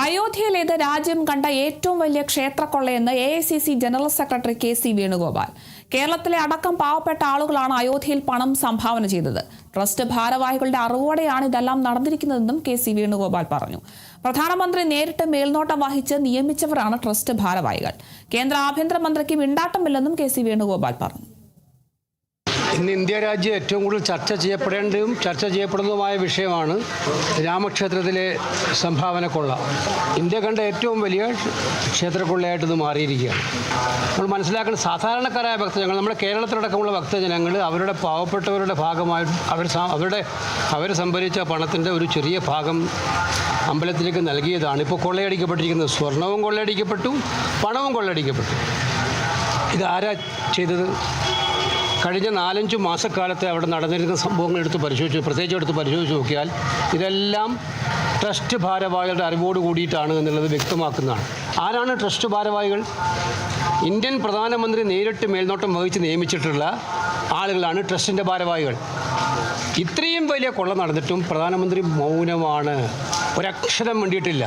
അയോധ്യയിലേത് രാജ്യം കണ്ട ഏറ്റവും വലിയ ക്ഷേത്രക്കൊള്ളയെന്ന് AICC general secretary KC Venugopal. കേരളത്തിലെ അടക്കം പാവപ്പെട്ട ആളുകളാണ് അയോധ്യയിൽ പണം സംഭാവന ചെയ്തത്. ട്രസ്റ്റ് ഭാരവാഹികളുടെ അറിവോടെയാണ് ഇതെല്ലാം നടന്നിരിക്കുന്നതെന്നും KC വേണുഗോപാൽ പറഞ്ഞു. പ്രധാനമന്ത്രി നേരിട്ട് മേൽനോട്ടം വഹിച്ച് നിയമിച്ചവരാണ് ട്രസ്റ്റ് ഭാരവാഹികൾ. കേന്ദ്ര ആഭ്യന്തരമന്ത്രിക്ക് മിണ്ടാട്ടമില്ലെന്നും KC വേണുഗോപാൽ പറഞ്ഞു. ഇന്ന് ഇന്ത്യ രാജ്യം ഏറ്റവും കൂടുതൽ ചർച്ച ചെയ്യപ്പെടുന്നതുമായ വിഷയമാണ് രാമക്ഷേത്രത്തിലെ സംഭാവനക്കൊള്ള. ഇന്ത്യ കണ്ട ഏറ്റവും വലിയ ക്ഷേത്രക്കൊള്ളയായിട്ട് ഇത് മാറിയിരിക്കുകയാണ്. നമ്മൾ മനസ്സിലാക്കുന്ന സാധാരണക്കാരായ ഭക്തജനങ്ങൾ, നമ്മുടെ കേരളത്തിലടക്കമുള്ള ഭക്തജനങ്ങൾ അവരുടെ പാവപ്പെട്ടവരുടെ ഭാഗമായി അവർ സംഭരിച്ച പണത്തിൻ്റെ ഒരു ചെറിയ ഭാഗം അമ്പലത്തിലേക്ക് നൽകിയതാണ്. ഇപ്പോൾ കൊള്ളയടിക്കപ്പെട്ടിരിക്കുന്നത് സ്വർണവും കൊള്ളയടിക്കപ്പെട്ടു, പണവും കൊള്ളയടിക്കപ്പെട്ടു. ഇതാരാ ചെയ്തത്? കഴിഞ്ഞ 4-5 മാസക്കാലത്തെ അവിടെ നടന്നിരുന്ന സംഭവങ്ങൾ പ്രത്യേകിച്ച് എടുത്ത് പരിശോധിച്ച് നോക്കിയാൽ ഇതെല്ലാം ട്രസ്റ്റ് ഭാരവാഹികളുടെ അറിവോട് കൂടിയിട്ടാണ് എന്നുള്ളത് വ്യക്തമാക്കുന്നതാണ്. ആരാണ് ട്രസ്റ്റ് ഭാരവാഹികൾ? ഇന്ത്യൻ പ്രധാനമന്ത്രി നേരിട്ട് മേൽനോട്ടം വഹിച്ച് നിയമിച്ചിട്ടുള്ള ആളുകളാണ് ട്രസ്റ്റിൻ്റെ ഭാരവാഹികൾ. ഇത്രയും വലിയ കൊള്ള നടന്നിട്ടും പ്രധാനമന്ത്രി മൗനമാണ്, ഒരക്ഷരം വേണ്ടിയിട്ടില്ല.